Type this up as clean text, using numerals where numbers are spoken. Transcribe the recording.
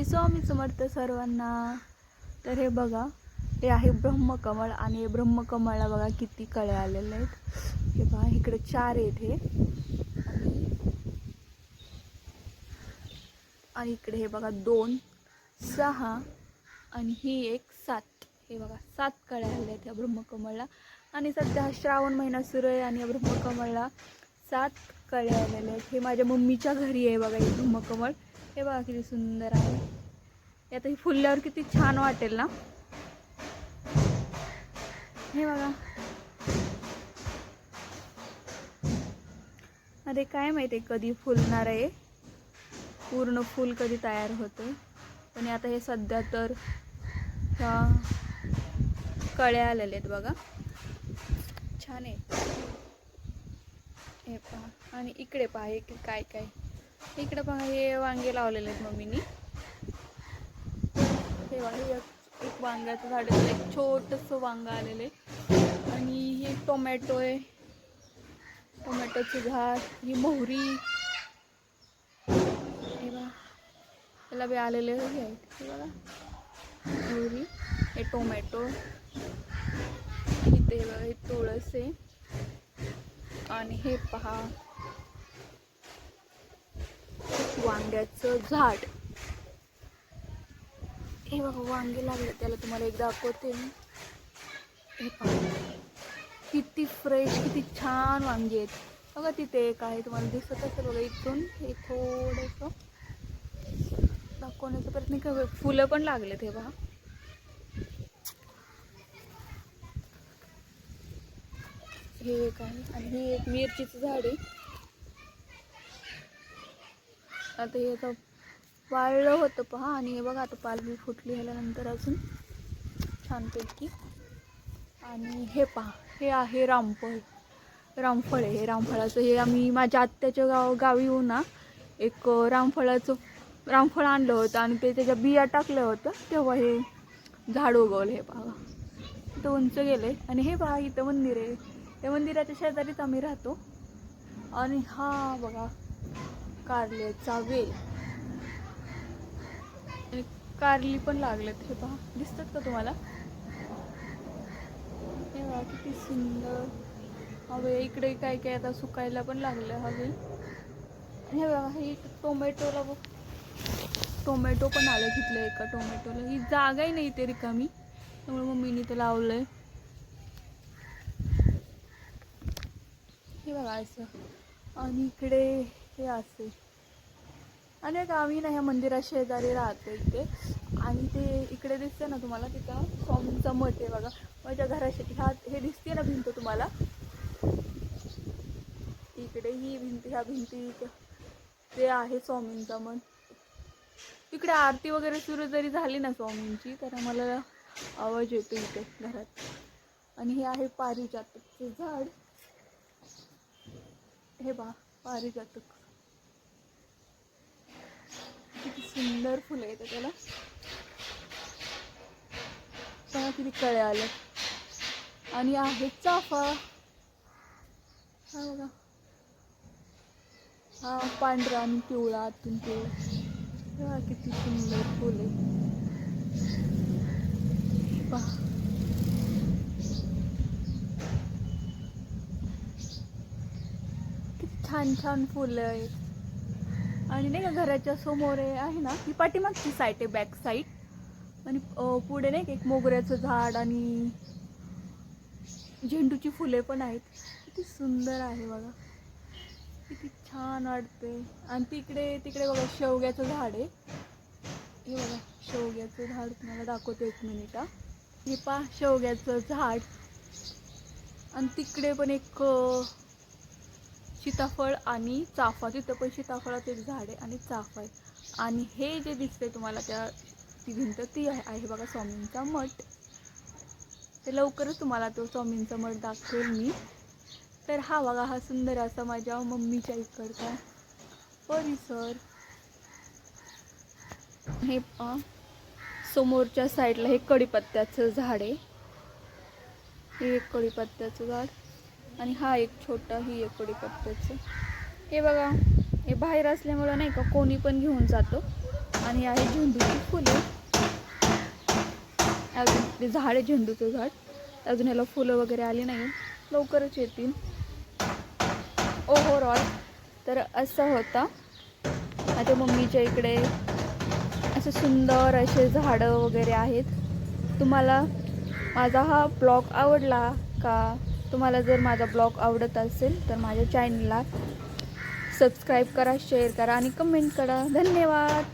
स्वामी समर्थ सर्वांना. तर हे बघा, हे आहे ब्रह्मकमळ आणि ब्रह्मकमळला बघा किती कळे आलेले आहेत. हे बघा इकडे 4 आहेत हे, आणि इकडे हे बघा 2, 6 आणि ही एक 7. हे बघा 7 कळे आले आहेत या ब्रह्मकमळला. आणि सध्या हा श्रावण महिना सुरू आहे आणि या ब्रह्मकमळला 7 कळे आलेले आहेत. हे माझ्या मम्मीच्या घरी आहे बघा हे ब्रह्मकमळ. हे बघा किती सुंदर आहे. आता ही फुलल्यावर किती छान वाटेल ना. हे बघा, अरे काय माहिती कधी फुलणार आहे, पूर्ण फुल कधी तयार होतं. पण आता हे सध्या तर कळे आलेले आहेत बघा, छान आहे. हे पहा, आणि इकडे पहा हे काय काय, इकडे पहा हे वांगे लावलेले आहेत मम्मीनी. हे बघा एक वांग्याचं झाड आहे, एक छोटंसं वांगं आलेलं आहे. आणि हे टोमॅटो आहे, टोमॅटोचं झाड. ही मोहरी, हे बघा त्याला बी आलेले हे आहेत. हे बघा मोहरी, हे टोमॅटो, इथे बघा हे तुळस आहे. आणि हे पहा वांग्याचं झाड. हे बघा वांगे लागले, त्याला तुम्हाला एक दाखवते. हे पहा किती फ्रेश, किती छान वांगे आहेत बघा. तिथे एक आहे, तुम्हाला दिसत असेल बघा इथून. हे थोडंसं दाखवण्याचा प्रयत्न कर. फुलं पण लागलेत हे पहा. हे एक आहे आणि हे एक मिरचीचं झाड आहे. आता हे आता वाळलं होतं पहा, आणि हे बघा आता पालवी फुटली ह्याच्यानंतर अजून छानपैकी. आणि हे पहा हे आहे रामफळ. रामफळ आहे हे. रामफळाचं हे आम्ही माझ्या आत्याच्या गावी येऊन ना एक रामफळ आणलं होतं आणि ते त्याच्या बिया टाकलं होतं, तेव्हा हे झाड उगवलं. हे पहा इथं उंच गेले. आणि हे पहा इथं मंदिर आहे, त्या मंदिराच्या शेजारीच आम्ही राहतो. आणि हा बघा कारल्याचा वेल, आणि कारली पण लागलेत. हे पहा दिसतात का तुम्हाला. हे बघा किती सुंदर हवे. इकडे काय काय आता सुकायला पण लागलं हवे. हे बघा हे टोमॅटोला बघ, टोमॅटो पण आले तिथलं एका टोमॅटोला. ही जागाही नाही ते रिकामी, त्यामुळे मम्मीने ते लावलंय. हे बघा असं. आणि इकडे हे असे. आणि आम्ही ना ह्या मंदिरा शेजारी राहतो इथे. आणि ते इकडे दिसते ना तुम्हाला, तिथं स्वामींचा मठ आहे बघा. माझ्या घराशी हे दिसते ना भिंत तुम्हाला, इकडे ही भिंत, ह्या भिंती ते आहे स्वामींचा मठ. इकडे आरती वगैरे सुरू जरी झाली ना स्वामींची, तर आम्हाला आवाज येतो इथे घरात. आणि हे आहे पारिजातकचे झाड. हे बघा पारिजातक किती सुंदर फुलं येतं त्याला. बघा किती कळे आले. आणि आहे चाफा. हा बघा हा पांढरा आणि पिवळा, आतून पिवळा. बघा किती सुंदर फुले. पहा किती छान छान फुलं आहेत. आणि नाही का घराच्या समोर आहे ना, ही पाठीमागची साईड आहे, बॅक साईड. आणि पुढे नाही का एक मोगऱ्याचं झाड आणि झेंडूची फुले पण आहेत. किती सुंदर आहे बघा, किती छान वाटते. आणि तिकडे बघा शेवग्याचं झाड आहे. हे बघा शेवग्याचं झाड तुम्हाला दाखवते, एक मिनिट. हे पहा शेवग्याचं झाड. आणि तिकडे पण एक सीताफळ आणि चाफा, तिथं पण सीताफळाचं एक झाड आहे आणि चाफा आहे. आणि हे जे दिसतंय तुम्हाला ती भिंत, ती आहे बघा स्वामींचा मठ. ते लवकरच तुम्हाला तो स्वामींचा मठ दाखवेल मी. तर हा बघा हा सुंदर असा माझ्या मम्मीच्या इकडचा परिसर. हे समोरच्या साईडला हे कढीपत्त्याचं झाड आहे. हे एक कढीपत्त्याचं झाड. आणि हा एक छोटा, ही एक कढीपत्त्याचं. हे बघा हे बाहेर असल्यामुळं नाही का कोणी पण घेऊन जातो. आणि आहे झेंडूची फुलं. अजून ते झाड आहे झेंडूचं झाड, अजून ह्याला फुलं वगैरे आली नाही, लवकरच येतील. ओव्हरऑल तर असं होतं. माझ्या मम्मीच्या इकडे असे सुंदर असे झाडं वगैरे आहेत. तुम्हाला माझा हा ब्लॉग आवडला का? तुम्हाला जर माझा ब्लॉग आवडत असेल तर माझ्या चॅनलला सबस्क्राईब करा, शेअर करा आणि कमेंट करा. धन्यवाद.